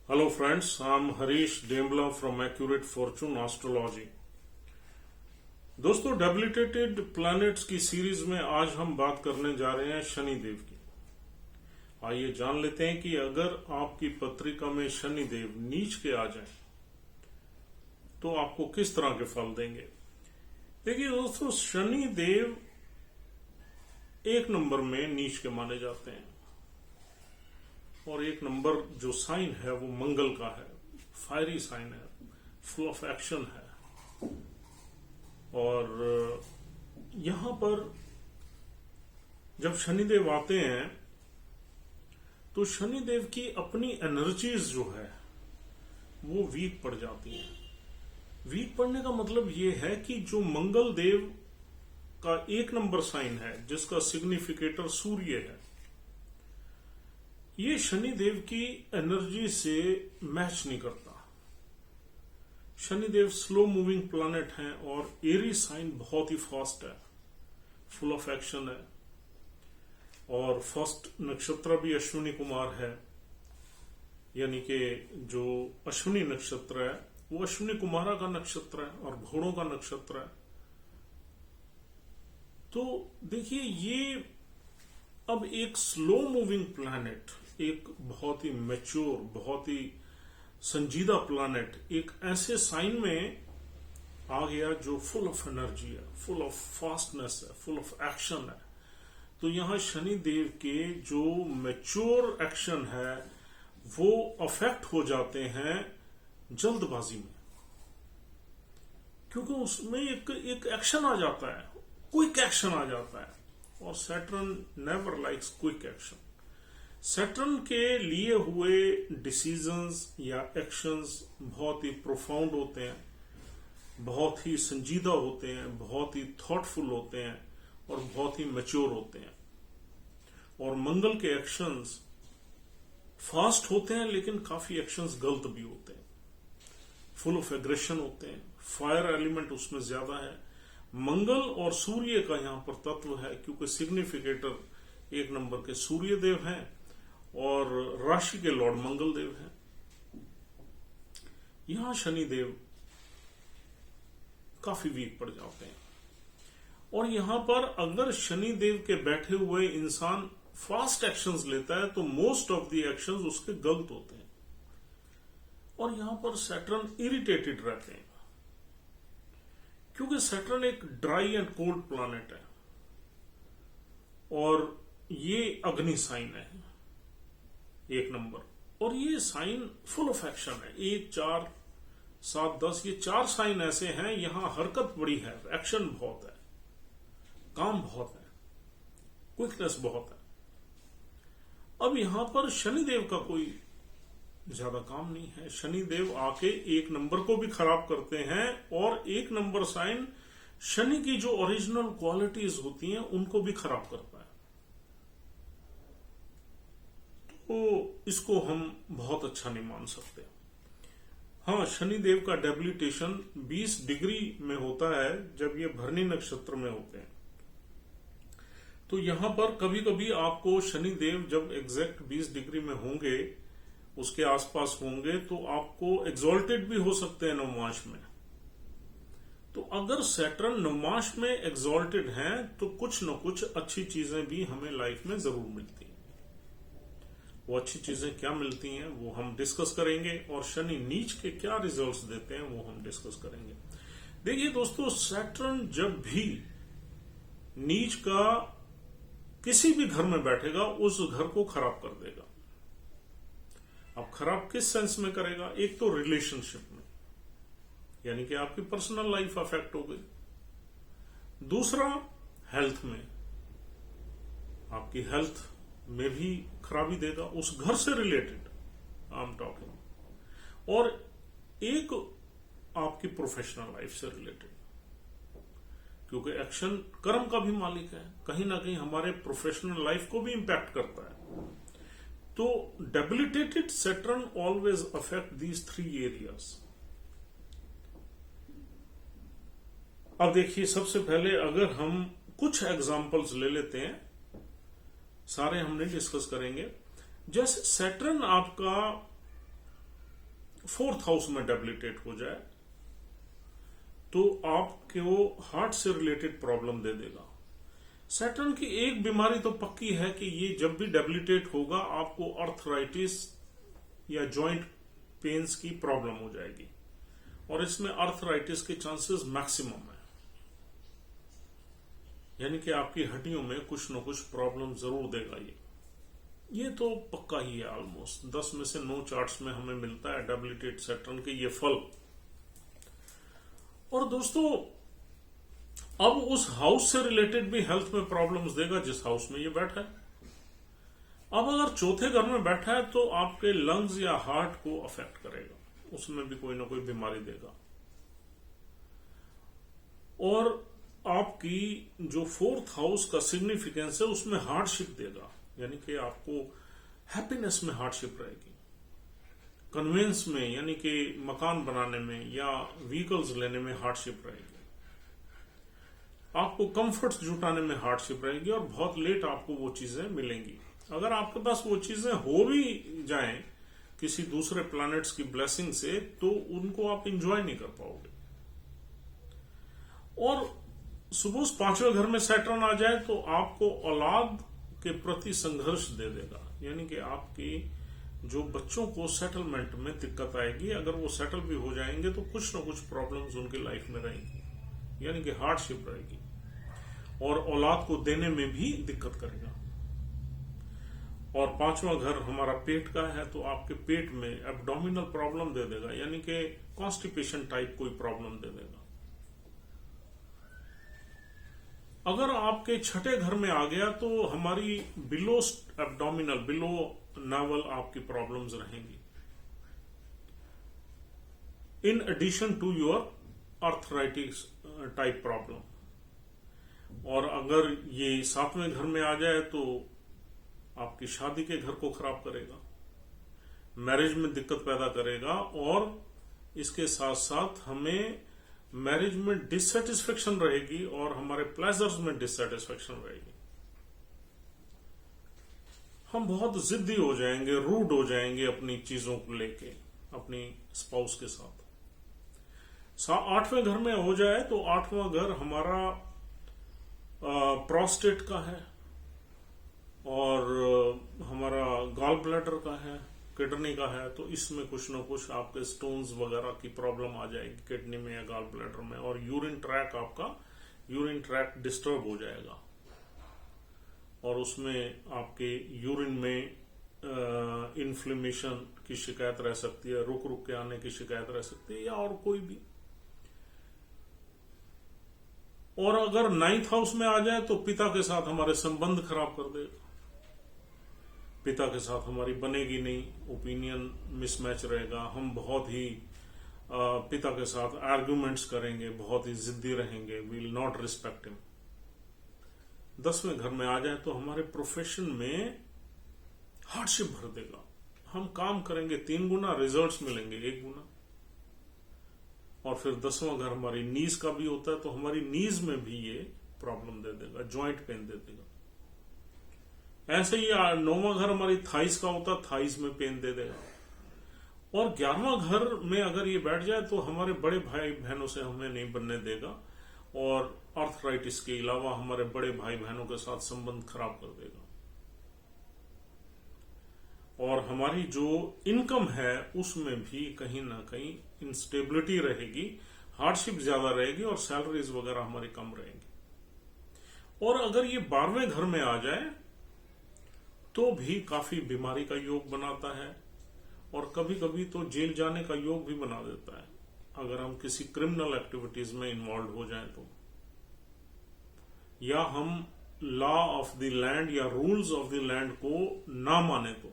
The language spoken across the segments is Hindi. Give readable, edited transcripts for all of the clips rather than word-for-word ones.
Hello friends, I'm Harish Dembla from Accurate Fortune Astrology. दोस्तों, डेबिलिटेटेड प्लैनेट्स की सीरीज में आज हम बात करने जा रहे हैं शनि देव की। आइए जान लेते हैं कि अगर आपकी पत्रिका में शनि देव नीच के आ जाएं, तो आपको किस तरह के फल देंगे। देखिए दोस्तों, शनि देव एक नंबर में नीच के माने जाते हैं और एक नंबर जो साइन है वो मंगल का है। फायरी साइन है, फुल ऑफ एक्शन है। और यहां पर जब शनिदेव आते हैं तो शनिदेव की अपनी एनर्जीज जो है वो वीक पड़ जाती हैं। वीक पड़ने का मतलब ये है कि जो मंगल देव का एक नंबर साइन है जिसका सिग्निफिकेटर सूर्य है, ये शनिदेव की एनर्जी से मैच नहीं करता। शनिदेव स्लो मूविंग प्लैनेट हैं और एरी साइन बहुत ही फास्ट है, फुल ऑफ एक्शन है। और फर्स्ट नक्षत्र भी अश्विनी कुमार है, यानी कि जो अश्विनी नक्षत्र है वो अश्विनी कुमारा का नक्षत्र है और घोड़ों का नक्षत्र है। तो देखिए, ये अब एक स्लो मूविंग प्लैनेट, एक बहुत ही मैच्योर, बहुत ही संजीदा प्लैनेट एक ऐसे साइन में आ गया जो फुल ऑफ एनर्जी है, फुल ऑफ फास्टनेस है, फुल ऑफ एक्शन है। तो यहां शनि देव के जो मैच्योर एक्शन है वो अफेक्ट हो जाते हैं जल्दबाजी में, क्योंकि उसमें एक एक्शन आ जाता है, क्विक एक्शन आ जाता है। और Saturn never likes quick action. Saturn के लिए हुए डिसीजंस या एक्शंस बहुत ही प्रोफाउंड होते हैं, बहुत ही संजीदा होते हैं, बहुत ही थॉटफुल होते हैं और बहुत ही मैच्योर होते हैं। और मंगल के एक्शंस फास्ट होते हैं लेकिन काफी एक्शंस गलत भी होते हैं, फुल ऑफ एग्रेशन होते हैं, फायर एलिमेंट उसमें ज्यादा है। मंगल और सूर्य का यहां पर तत्व है, क्योंकि सिग्निफिकेटर एक नंबर के सूर्य देव हैं और राशि के लॉर्ड मंगल देव हैं। यहां शनि देव काफी वीक पड़ जाते हैं। और यहां पर अगर शनि देव के बैठे हुए इंसान फास्ट एक्शंस लेता है तो मोस्ट ऑफ द एक्शंस उसके गलत होते हैं। और यहां पर सैटर्न इरिटेटेड रहते हैं, क्योंकि सैटर्न एक ड्राई एंड कोल्ड प्लैनेट है और ये अग्नि साइन है एक नंबर। और ये साइन फुल ऑफ एक्शन है। 1, 4, 7, 10 ये 4 साइन ऐसे हैं, यहां हरकत बड़ी है, एक्शन बहुत है, काम बहुत है, क्विकनेस बहुत है। अब यहां पर शनिदेव का कोई ज्यादा काम नहीं है। शनिदेव आके एक नंबर को भी खराब करते हैं और एक नंबर साइन शनि की जो ओरिजिनल क्वालिटीज होती हैं उनको भी खराब करता है। तो इसको हम बहुत अच्छा नहीं मान सकते। हाँ, शनिदेव का डेबिलिटेशन 20 डिग्री में होता है जब ये भरनी नक्षत्र में होते हैं। तो यहां पर कभी कभी आपको शनिदेव जब एग्जैक्ट 20 डिग्री में होंगे, उसके आसपास होंगे, तो आपको एग्जॉल्टेड भी हो सकते हैं नवमाश में। तो अगर सैटर्न नवमाश में एग्जॉल्टेड हैं तो कुछ न कुछ अच्छी चीजें भी हमें लाइफ में जरूर मिलती हैं। वो अच्छी चीजें क्या मिलती हैं वो हम डिस्कस करेंगे, और शनि नीच के क्या रिजल्ट्स देते हैं वो हम डिस्कस करेंगे। देखिए दोस्तों, सैटर्न जब भी नीच का किसी भी घर में बैठेगा उस घर को खराब कर देगा। अब खराब किस सेंस में करेगा? एक तो रिलेशनशिप में, यानी कि आपकी पर्सनल लाइफ अफेक्ट हो गई। दूसरा, हेल्थ में, आपकी हेल्थ में भी खराबी देगा, उस घर से रिलेटेड आई एम टॉकिंग। और एक आपकी प्रोफेशनल लाइफ से रिलेटेड, क्योंकि एक्शन कर्म का भी मालिक है, कहीं ना कहीं हमारे प्रोफेशनल लाइफ को भी इंपैक्ट करता है। तो debilitated Saturn always affect these 3 areas. अब देखिए, सबसे पहले अगर हम कुछ एग्जांपल्स ले लेते हैं, सारे हम नहीं डिस्कस करेंगे। जैसे सैटर्न आपका फोर्थ हाउस में डेबिलिटेट हो जाए तो आपको हार्ट से रिलेटेड प्रॉब्लम दे देगा। सैटर्न की एक बीमारी तो पक्की है कि ये जब भी डेबिलिटेट होगा आपको अर्थराइटिस या जॉइंट पेन्स की प्रॉब्लम हो जाएगी, और इसमें अर्थराइटिस के चांसेस मैक्सिमम है, यानी कि आपकी हड्डियों में कुछ न कुछ प्रॉब्लम जरूर देगा। ये तो पक्का ही है। ऑलमोस्ट 10 में से 9 चार्ट्स में हमें मिलता है डेबिलिटेट सैटर्न के ये फल। और दोस्तों अब उस हाउस से रिलेटेड भी हेल्थ में प्रॉब्लम्स देगा जिस हाउस में ये बैठा है। अब अगर चौथे घर में बैठा है तो आपके लंग्स या हार्ट को अफेक्ट करेगा, उसमें भी कोई ना कोई बीमारी देगा। और आपकी जो फोर्थ हाउस का सिग्निफिकेंस है उसमें हार्डशिप देगा, यानी कि आपको हैप्पीनेस में हार्डशिप रहेगी, कन्वेंस में यानी कि मकान बनाने में या व्हीकल्स लेने में हार्डशिप रहेगी, आपको कंफर्ट्स जुटाने में हार्डशिप रहेगी, और बहुत लेट आपको वो चीजें मिलेंगी। अगर आपके पास वो चीजें हो भी जाएं किसी दूसरे प्लैनेट्स की ब्लेसिंग से, तो उनको आप इंजॉय नहीं कर पाओगे। और सुबह 5वें घर में सैटर्न आ जाए तो आपको औलाद के प्रति संघर्ष दे देगा, यानी कि आपकी जो बच्चों को सेटलमेंट में दिक्कत आएगी। अगर वो सेटल भी हो जाएंगे तो कुछ ना कुछ प्रॉब्लम्स उनकी लाइफ में रहेंगी, यानी कि हार्डशिप रहेगी, और औलाद को देने में भी दिक्कत करेगा। और 5वां घर हमारा पेट का है तो आपके पेट में एब्डोमिनल प्रॉब्लम दे देगा, यानी कि कॉन्स्टिपेशन टाइप कोई प्रॉब्लम दे देगा। अगर आपके 6ठे घर में आ गया तो हमारी बिलो एब्डोमिनल, बिलो नावल आपकी प्रॉब्लम्स रहेंगी, in addition to your arthritis type problem. और अगर ये 7वें घर में आ जाए तो आपकी शादी के घर को खराब करेगा, मैरिज में दिक्कत पैदा करेगा, और इसके साथ साथ हमें मैरिज में डिससेटिस्फेक्शन रहेगी और हमारे प्लेजर्स में डिससेटिस्फेक्शन रहेगी। हम बहुत जिद्दी हो जाएंगे, रूड हो जाएंगे अपनी चीजों को लेके अपनी स्पाउस के साथ। 8वें घर में हो जाए तो 8वां घर हमारा प्रोस्टेट का है, और हमारा गॉल ब्लैडर का है, किडनी का है, तो इसमें कुछ ना कुछ आपके स्टोन्स वगैरह की प्रॉब्लम आ जाएगी किडनी में या गॉल ब्लैडर में, और यूरिन ट्रैक डिस्टर्ब हो जाएगा, और उसमें आपके यूरिन में इन्फ्लेमेशन की शिकायत रह सकती है, रुक रुक के आने की शिकायत रह सकती है, या और कोई भी। और अगर 9th हाउस में आ जाए तो पिता के साथ हमारे संबंध खराब कर देगा, पिता के साथ हमारी बनेगी नहीं, ओपिनियन मिसमैच रहेगा, हम बहुत ही पिता के साथ आर्ग्यूमेंट्स करेंगे, बहुत ही जिद्दी रहेंगे, विल नॉट रिस्पेक्ट हिम। 10वें घर में आ जाए तो हमारे प्रोफेशन में हार्डशिप भर देगा, हम काम करेंगे 3 गुना, रिजल्ट्स मिलेंगे 1 गुना। और फिर 10वां घर हमारी नीज का भी होता है तो हमारी नीज में भी ये प्रॉब्लम दे देगा, जॉइंट पेन दे देगा। ऐसे ही 9वां घर हमारी थाइस का होता है, थाइस में पेन दे देगा। और 11वां घर में अगर ये बैठ जाए तो हमारे बड़े भाई बहनों से हमें नहीं बनने देगा, और आर्थराइटिस के अलावा हमारे बड़े भाई बहनों के साथ संबंध खराब कर देगा। और हमारी जो इनकम है उसमें भी कहीं ना कहीं इंस्टेबिलिटी रहेगी, हार्डशिप ज्यादा रहेगी, और सैलरीज वगैरह हमारी कम रहेंगी। और अगर ये 12वें घर में आ जाए तो भी काफी बीमारी का योग बनाता है, और कभी कभी तो जेल जाने का योग भी बना देता है अगर हम किसी क्रिमिनल एक्टिविटीज में इन्वॉल्व हो जाएं तो, या हम लॉ ऑफ द लैंड या रूल्स ऑफ द लैंड को ना माने तो।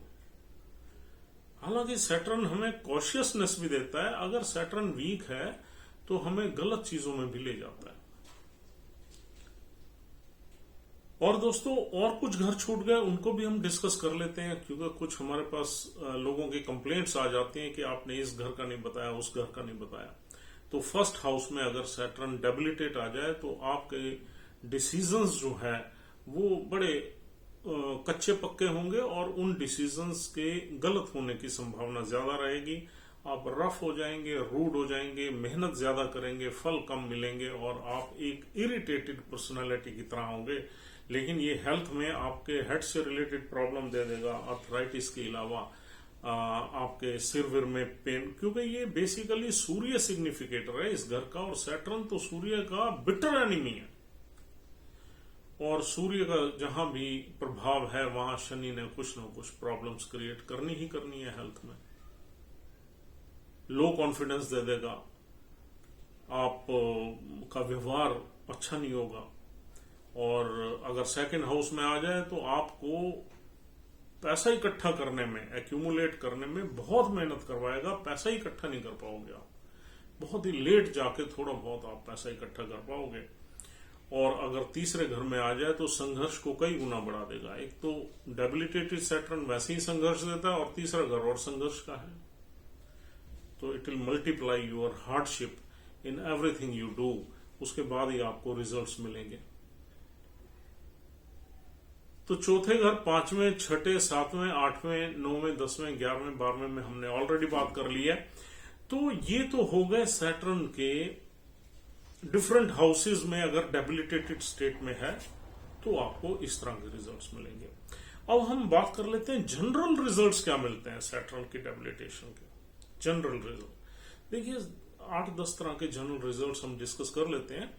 हालांकि सैटर्न हमें कॉशियसनेस भी देता है, अगर सैटर्न वीक है तो हमें गलत चीजों में भी ले जाता है। और दोस्तों और कुछ घर छूट गए, उनको भी हम डिस्कस कर लेते हैं, क्योंकि कुछ हमारे पास लोगों की कंप्लेंट्स आ जाती हैं कि आपने इस घर का नहीं बताया, उस घर का नहीं बताया। तो फर्स्ट हाउस में अगर सैटर्न डेबिलिटेट आ जाए तो आपके डिसीजंस जो है वो बड़े कच्चे पक्के होंगे, और उन डिसीजंस के गलत होने की संभावना ज्यादा रहेगी। आप रफ हो जाएंगे, रूड हो जाएंगे, मेहनत ज्यादा करेंगे, फल कम मिलेंगे और आप एक इरिटेटेड पर्सनालिटी की तरह होंगे। लेकिन ये हेल्थ में आपके हेड से रिलेटेड प्रॉब्लम दे देगा, आर्थराइटिस के अलावा आपके सिर विर में पेन, क्योंकि ये बेसिकली सूर्य सिग्निफिकेटर है इस घर का, और सैटर्न तो सूर्य का बिटर एनिमी है। और सूर्य का जहां भी प्रभाव है वहां शनि ने कुछ न कुछ प्रॉब्लम्स क्रिएट करनी ही करनी है हेल्थ में। लो कॉन्फिडेंस दे देगा, आप का व्यवहार अच्छा नहीं होगा, और अगर सेकंड हाउस में आ जाए तो आपको पैसा इकट्ठा करने में, एक्यूमुलेट करने में बहुत मेहनत करवाएगा, पैसा इकट्ठा नहीं कर पाओगे आप, बहुत ही लेट जाके थोड़ा बहुत आप पैसा इकट्ठा कर पाओगे। और अगर तीसरे घर में आ जाए तो संघर्ष को कई गुना बढ़ा देगा। एक तो डेबिलिटेटेड सैटर्न वैसे ही संघर्ष देता है, और तीसरा घर और संघर्ष का है, तो it will multiply your hardship in everything you do. उसके बाद ही आपको रिजल्ट्स मिलेंगे। तो चौथे घर, पांचवें, छठे, सातवें, आठवें, नौवें, 10वें, 11वें, 12वें में हमने ऑलरेडी बात कर ली है। तो ये तो हो गए सैटर्न के डिफरेंट हाउसेज में अगर डेबिलिटेटेड स्टेट में है तो आपको इस तरह के रिजल्ट्स मिलेंगे। अब हम बात कर लेते हैं जनरल रिजल्ट्स क्या मिलते हैं सैटर्न की डेबिलिटेशन के। जनरल रिजल्ट देखिए 8-10 तरह के जनरल रिजल्ट्स हम डिस्कस कर लेते हैं।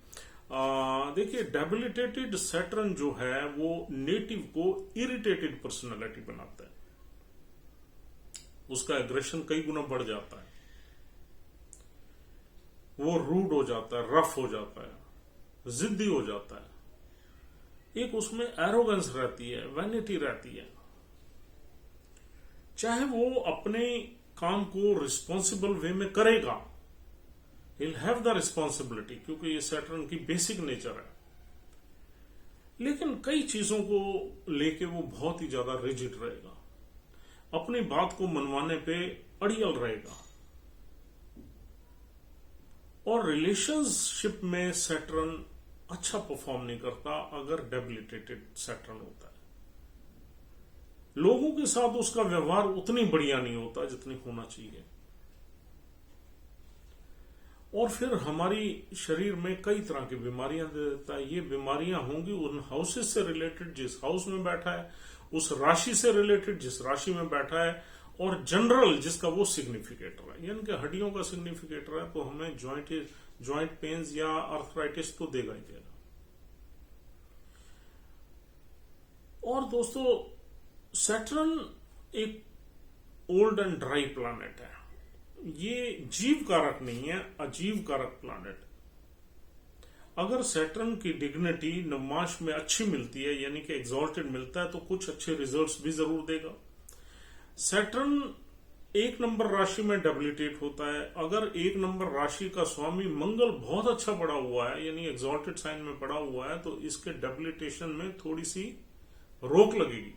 देखिए डेबिलिटेटेड सैटर्न जो है वो नेटिव को इरिटेटेड पर्सनालिटी बनाता है, उसका एग्रेशन कई गुना बढ़ जाता है, वो रूड हो जाता है, रफ हो जाता है, जिद्दी हो जाता है, एक उसमें एरोगेंस रहती है, वैनिटी रहती है। चाहे वो अपने काम को रिस्पॉन्सिबल वे में करेगा, he'll have the responsibility, क्योंकि ये सैटर्न की बेसिक नेचर है, लेकिन कई चीजों को लेके वो बहुत ही ज्यादा रिजिड रहेगा, अपनी बात को मनवाने पे अड़ियल रहेगा। और रिलेशनशिप में सैटर्न अच्छा परफॉर्म नहीं करता अगर डेबिलिटेटेड सैटर्न होता है। लोगों के साथ उसका व्यवहार उतनी बढ़िया नहीं होता जितनी होना चाहिए। और फिर हमारी शरीर में कई तरह की बीमारियां दे देता है। ये बीमारियां होंगी उन हाउसेस से रिलेटेड जिस हाउस में बैठा है, उस राशि से रिलेटेड जिस राशि में बैठा है, और जनरल जिसका वो सिग्निफिकेटर है, यानी कि हड्डियों का सिग्निफिकेटर है, तो हमें ज्वाइंट पेन्स या आर्थराइटिस तो देगा ही देगा। और दोस्तों सैटर्न एक ओल्ड एंड ड्राई प्लैनेट है, ये जीव कारक नहीं है, अजीव कारक प्लैनेट। अगर सैटर्न की डिग्निटी नवमाश में अच्छी मिलती है, यानी कि एग्जॉल्टेड मिलता है, तो कुछ अच्छे रिजल्ट्स भी जरूर देगा। सैटर्न 1 नंबर राशि में डेबिलिटेट होता है। अगर 1 नंबर राशि का स्वामी मंगल बहुत अच्छा पड़ा हुआ है, यानी एग्जॉल्टेड साइन में पड़ा हुआ है, तो इसके डेबिलिटेशन में थोड़ी सी रोक लगेगी।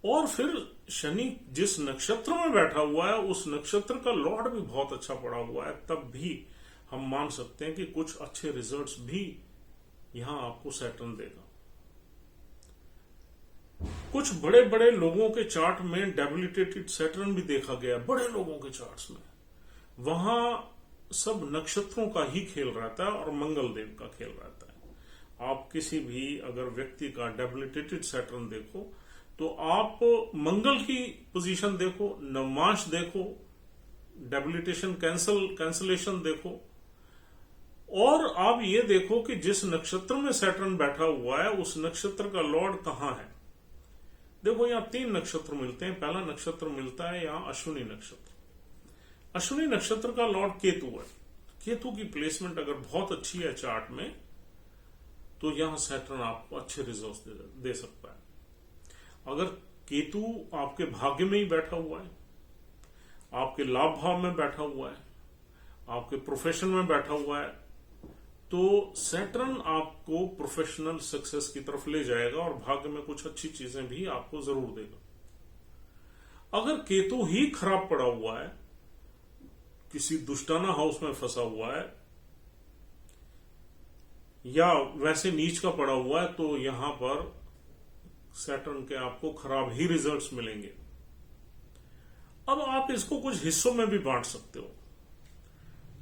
और फिर शनि जिस नक्षत्र में बैठा हुआ है उस नक्षत्र का लॉर्ड भी बहुत अच्छा पड़ा हुआ है, तब भी हम मान सकते हैं कि कुछ अच्छे रिजल्ट्स भी यहां आपको सैटर्न देगा। कुछ बड़े बड़े लोगों के चार्ट में डेबिलिटेटेड सैटर्न भी देखा गया, बड़े लोगों के चार्ट्स में, वहां सब नक्षत्रों का ही खेल रहता है और मंगल देव का खेल रहता है। आप किसी भी अगर व्यक्ति का डेबिलिटेटेड सैटर्न देखो तो आप मंगल की पोजीशन देखो, नवमाश देखो, डेबिलिटेशन कैंसलेशन देखो, और आप ये देखो कि जिस नक्षत्र में सैटर्न बैठा हुआ है उस नक्षत्र का लॉर्ड कहां है। देखो यहां 3 नक्षत्र मिलते हैं। पहला नक्षत्र मिलता है यहां अश्विनी नक्षत्र। अश्विनी नक्षत्र का लॉर्ड केतु है। केतु की प्लेसमेंट अगर बहुत अच्छी है चार्ट में तो यहां सैटर्न आपको अच्छे रिजल्ट्स दे सकता है। अगर केतु आपके भाग्य में ही बैठा हुआ है, आपके लाभ भाव में बैठा हुआ है, आपके प्रोफेशन में बैठा हुआ है, तो सैटर्न आपको प्रोफेशनल सक्सेस की तरफ ले जाएगा और भाग्य में कुछ अच्छी चीजें भी आपको जरूर देगा। अगर केतु ही खराब पड़ा हुआ है, किसी दुष्टाना हाउस में फंसा हुआ है या वैसे नीच का पड़ा हुआ है, तो यहां पर सैटर्न के आपको खराब ही रिजल्ट्स मिलेंगे। अब आप आप इसको कुछ हिस्सों में भी बांट सकते हो।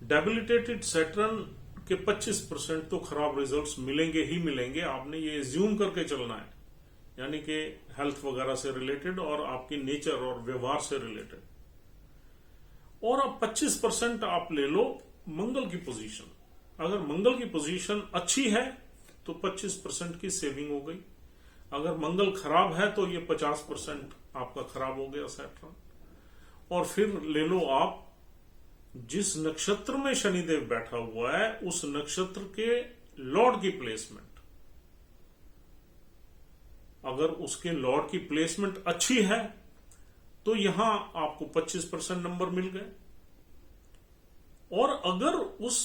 डेबिलिटेटेड सैटर्न के 25% तो खराब रिजल्ट्स मिलेंगे ही मिलेंगे, आपने ये एज्यूम करके चलना है, यानी कि हेल्थ वगैरह से रिलेटेड और आपकी नेचर और व्यवहार से रिलेटेड। और अब 25% आप ले लो मंगल की पोजीशन। अगर मंगल की पोजीशन अच्छी है तो 25% की सेविंग हो गई। अगर मंगल खराब है तो ये 50% आपका खराब हो गया सैटर्न। और फिर ले लो आप जिस नक्षत्र में शनिदेव बैठा हुआ है उस नक्षत्र के लॉर्ड की प्लेसमेंट, अगर उसके लॉर्ड की प्लेसमेंट अच्छी है तो यहां आपको 25% नंबर मिल गए। और अगर उस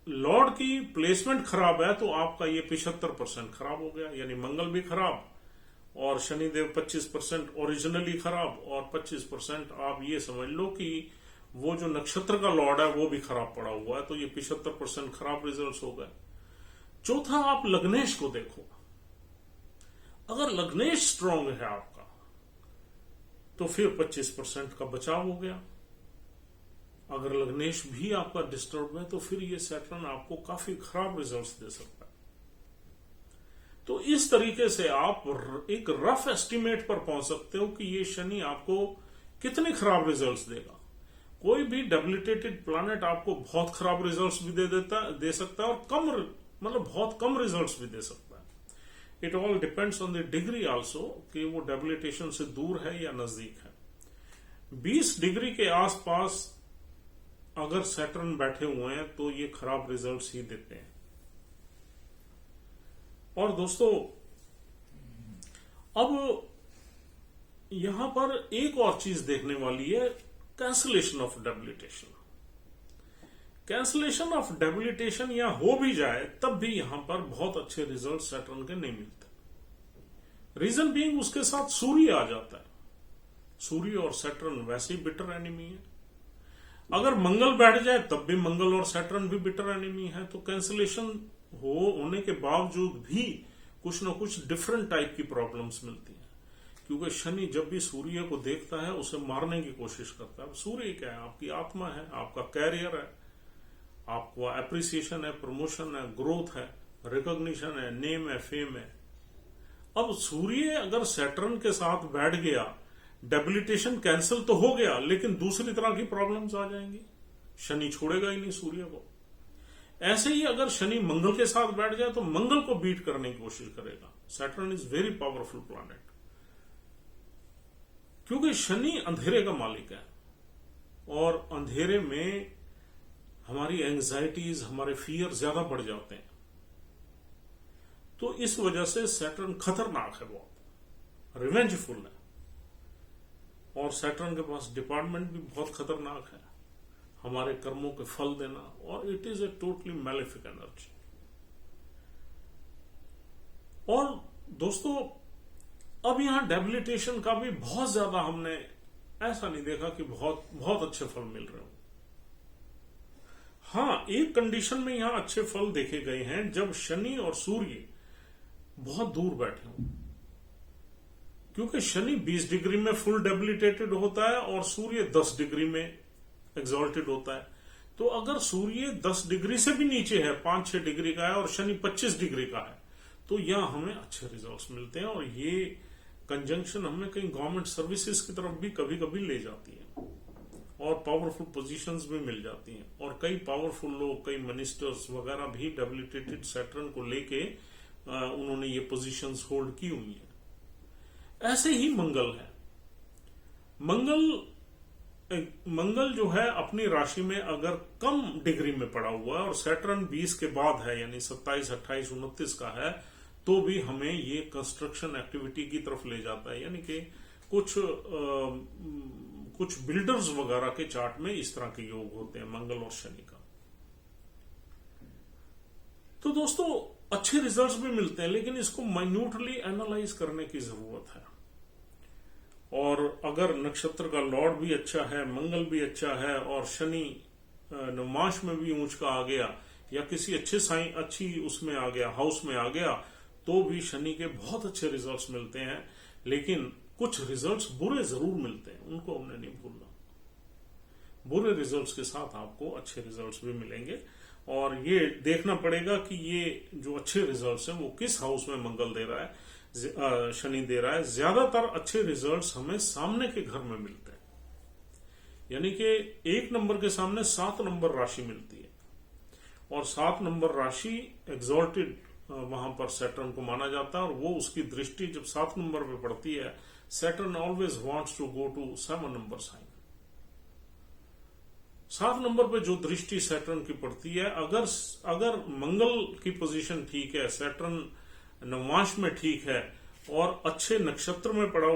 लॉर्ड की प्लेसमेंट खराब है तो आपका ये 75% खराब हो गया, यानी मंगल भी खराब और शनिदेव 25% ओरिजिनली खराब और 25% आप ये समझ लो कि वो जो नक्षत्र का लॉर्ड है वो भी खराब पड़ा हुआ है, तो ये 75% खराब रिजल्ट्स हो गए। चौथा, आप लग्नेश को देखो। अगर लग्नेश स्ट्रांग है आपका तो फिर 25% का बचाव हो गया। अगर लग्नेश भी आपका डिस्टर्ब है तो फिर ये सैटर्न आपको काफी खराब रिजल्ट्स दे सकता है। तो इस तरीके से आप एक रफ एस्टिमेट पर पहुंच सकते हो कि ये शनि आपको कितने खराब रिजल्ट्स देगा। कोई भी डेबिलिटेटेड प्लैनेट आपको बहुत खराब रिजल्ट्स भी दे सकता है और बहुत कम रिजल्ट्स भी दे सकता है। It all depends on the degree also कि वो डेबिलिटेशन से दूर है या नजदीक है। 20 डिग्री के आसपास अगर सैटर्न बैठे हुए हैं तो ये खराब रिजल्ट्स ही देते हैं। और दोस्तों, अब यहां पर एक और चीज देखने वाली है, cancellation of debilitation. Cancellation of debilitation या हो भी जाए तब भी यहां पर बहुत अच्छे रिजल्ट सैटर्न के नहीं मिलते। रीजन बीइंग उसके साथ सूर्य आ जाता है। सूर्य और सैटर्न वैसे ही बिटर एनिमी है। अगर मंगल बैठ जाए तब भी मंगल और सैटर्न भी बिटर एनिमी है। तो कैंसलेशन होने के बावजूद भी कुछ न कुछ डिफरेंट टाइप की प्रॉब्लम्स मिलती हैं, क्योंकि शनि जब भी सूर्य को देखता है उसे मारने की कोशिश करता है। सूर्य क्या है? आपकी आत्मा है, आपका कैरियर है, आपको एप्रिसिएशन है, प्रमोशन है, ग्रोथ है, रिकॉग्निशन है, नेम है, फेम है। अब सूर्य अगर सैटर्न के साथ बैठ गया, डेबिलिटेशन कैंसिल तो हो गया, लेकिन दूसरी तरह की प्रॉब्लम्स आ जाएंगी। शनि छोड़ेगा ही नहीं सूर्य को। ऐसे ही अगर शनि मंगल के साथ बैठ जाए तो मंगल को बीट करने की कोशिश करेगा। Saturn is very powerful planet, क्योंकि शनि अंधेरे का मालिक है और अंधेरे में हमारी एंजाइटीज, हमारे फियर ज्यादा बढ़ जाते हैं। तो इस वजह से सैटर्न खतरनाक है, बहुत रिवेंजफुल है। और सैटर्न के पास डिपार्टमेंट भी बहुत खतरनाक है, हमारे कर्मों के फल देना, और it is a totally malefic energy. और दोस्तों, अब यहां डेबिलिटेशन का भी बहुत ज्यादा हमने ऐसा नहीं देखा कि बहुत बहुत अच्छे फल मिल रहे हो। हाँ, एक कंडीशन में यहां अच्छे फल देखे गए हैं, जब शनि और सूर्य बहुत दूर बैठे हों, क्योंकि शनि 20 डिग्री में फुल डेबिलिटेटेड होता है और सूर्य 10 डिग्री में एक्सॉल्टेड होता है। तो अगर सूर्य 10 डिग्री से भी नीचे है, 5-6 डिग्री का है, और शनि 25 डिग्री का है, तो यहां हमें अच्छे रिजल्ट्स मिलते हैं। और ये कंजंक्शन हमें कहीं गवर्नमेंट सर्विसेज की तरफ भी कभी कभी ले जाती है और पावरफुल पोजीशंस भी मिल जाती हैं। और कई पावरफुल लोग, कई मिनिस्टर्स वगैरह भी डेबिलिटेटेड सैटर्न को लेके उन्होंने ये पोजीशंस होल्ड की हुई हैं। ऐसे ही मंगल है। मंगल जो है अपनी राशि में अगर कम डिग्री में पड़ा हुआ है और सैटर्न 20 के बाद है, यानी 27, 28, 29 का है, तो भी हमें ये कंस्ट्रक्शन एक्टिविटी की तरफ ले जाता है। यानी कि कुछ बिल्डर्स वगैरह के चार्ट में इस तरह के योग होते हैं मंगल और शनि का। तो दोस्तों, अच्छे रिजल्ट्स भी मिलते हैं, लेकिन इसको माइन्यूटली एनालाइज करने की जरूरत है। और अगर नक्षत्र का लॉर्ड भी अच्छा है, मंगल भी अच्छा है, और शनि नवमांश में भी ऊंच का आ गया, या किसी अच्छी उसमें आ गया, हाउस में आ गया, तो भी शनि के बहुत अच्छे रिजल्ट्स मिलते हैं। लेकिन कुछ रिजल्ट्स बुरे जरूर मिलते हैं, उनको हमने नहीं भूलना। बुरे रिजल्ट्स के साथ आपको अच्छे रिजल्ट्स भी मिलेंगे, और ये देखना पड़ेगा कि ये जो अच्छे रिजल्ट्स हैं वो किस हाउस में मंगल दे रहा है, शनि दे रहा है। ज्यादातर अच्छे रिजल्ट्स हमें सामने के घर में मिलते हैं, यानी कि 1 नंबर के सामने 7 नंबर राशि मिलती है, और 7 नंबर राशि एग्जॉल्टेड वहां पर सैटर्न को माना जाता है, और वो उसकी दृष्टि जब 7 नंबर पे पड़ती है, Saturn always wants to go to 7 number sign. 7 number पे जो दृष्टि सैटर्न की पड़ती है, अगर मंगल की पोजीशन ठीक है, सैटर्न नवमांश में ठीक है, और अच्छे नक्षत्र में पड़ा,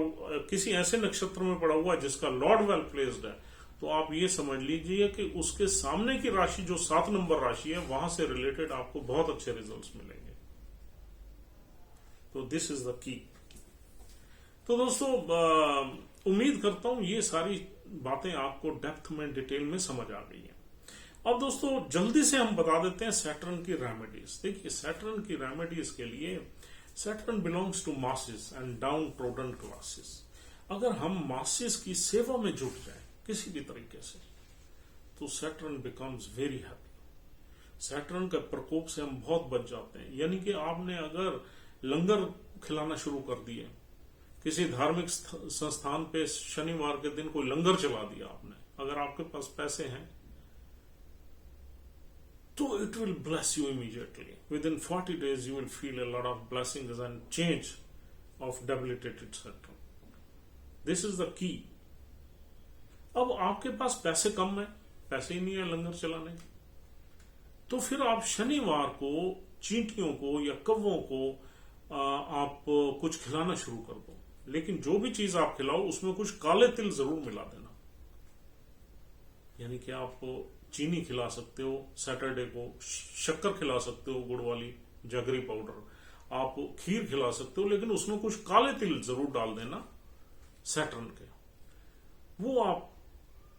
किसी ऐसे नक्षत्र में पड़ा हुआ जिसका लॉर्ड वेल प्लेस्ड है, तो आप ये समझ लीजिए कि उसके सामने की राशि जो 7 नंबर राशि है, वहां से रिलेटेड आपको बहुत अच्छे रिजल्ट्स मिलेंगे। तो दिस इज द की। तो दोस्तों, उम्मीद करता हूं ये सारी बातें आपको डेप्थ में, डिटेल में समझ आ गई हैं। अब दोस्तों जल्दी से हम बता देते हैं सैटर्न की रेमेडीज। देखिए, सैटर्न की रेमेडीज के लिए, Saturn belongs to masses and downtrodden classes. अगर हम मासेस की सेवा में जुट जाए किसी भी तरीके से, तो Saturn becomes very happy. Saturn का प्रकोप से हम बहुत बच जाते हैं। यानी कि आपने अगर लंगर खिलाना शुरू कर दिए, किसी धार्मिक संस्थान पे शनिवार के दिन कोई लंगर चला दिया आपने, अगर आपके पास पैसे हैं, तो it will bless you immediately. With in 40 days you will feel a lot of blessings and change of debilitated Saturn. This is the key. अब आपके पास पैसे कम है, पैसे ही नहीं है लंगर चलाने के, तो फिर आप शनिवार को चींटियों को या कौवों को आप कुछ खिलाना शुरू कर दो। लेकिन जो भी चीज आप खिलाओ उसमें कुछ काले तिल जरूर मिला देना। यानी कि आप चीनी खिला सकते हो, सैटरडे को शक्कर खिला सकते हो, गुड़ वाली जगरी पाउडर, आप खीर खिला सकते हो, लेकिन उसमें कुछ काले तिल जरूर डाल देना सैटर्न के। वो आप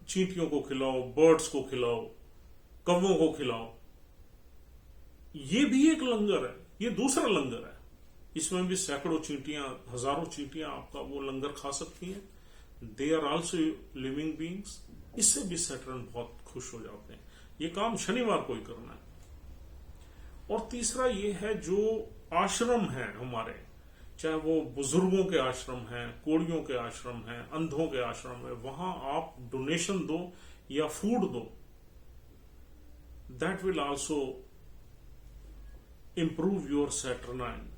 चींटियों को खिलाओ, बर्ड्स को खिलाओ, कौवों को खिलाओ। ये भी एक लंगर है, ये दूसरा लंगर है। इसमें भी सैकड़ों चींटियां, हजारों चींटियां आपका वो लंगर खा सकती हैं। They are also living beings. इससे भी सैटर्न बहुत खुश हो जाते हैं। ये काम शनिवार को ही करना है। और तीसरा ये है, जो आश्रम है हमारे, चाहे वो बुजुर्गों के आश्रम हैं, कोड़ियों के आश्रम हैं, अंधों के आश्रम है, वहां आप डोनेशन दो या फूड दो। That will also improve your saturnine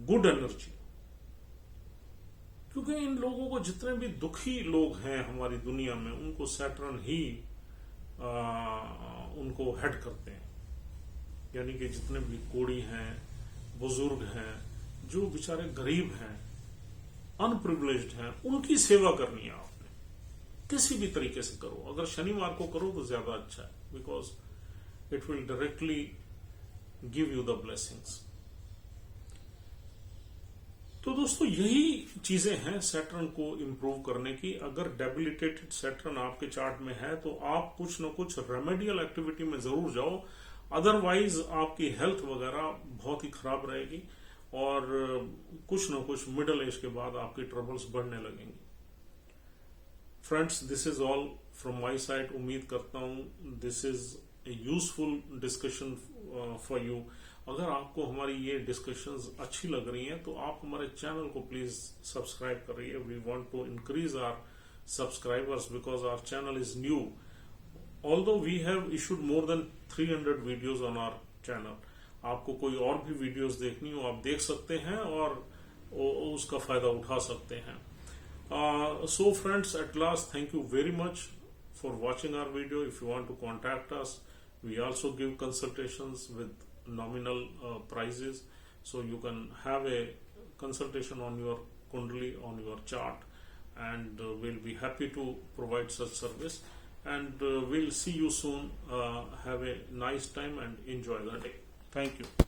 good energy. क्योंकि इन लोगों को, जितने भी दुखी लोग हैं हमारी दुनिया में, उनको सैटर्न ही उनको हेड करते हैं। यानी कि जितने भी कोड़ी हैं, बुजुर्ग हैं, जो बेचारे गरीब हैं, अनप्रिविलेज्ड हैं, उनकी सेवा करनी है आपने। किसी भी तरीके से करो। अगर शनिवार को करो तो ज्यादा अच्छा है, because it will directly give you the blessings. तो दोस्तों यही चीजें हैं सैटर्न को इंप्रूव करने की। अगर डेबिलिटेटेड सैटर्न आपके चार्ट में है तो आप कुछ न कुछ रेमेडियल एक्टिविटी में जरूर जाओ, अदरवाइज आपकी हेल्थ वगैरह बहुत ही खराब रहेगी और कुछ न कुछ मिडिल एज के बाद आपकी ट्रबल्स बढ़ने लगेंगी। Friends, this is all from my side. उम्मीद करता हूं this is a useful discussion for you. अगर आपको हमारी ये डिस्कशंस अच्छी लग रही हैं तो आप हमारे चैनल को प्लीज सब्सक्राइब करिए। We want to increase our subscribers because our channel is new. Although we have issued more than 300 videos on our channel. आपको कोई और भी वीडियोस देखनी हो आप देख सकते हैं और उसका फायदा उठा सकते हैं। So friends, at last, thank you very much for watching our video. If you want to contact us, we also give consultations with nominal prices, so you can have a consultation on your kundali, on your chart, and we'll be happy to provide such service. And we'll see you soon. Have a nice time and enjoy the day. Thank you.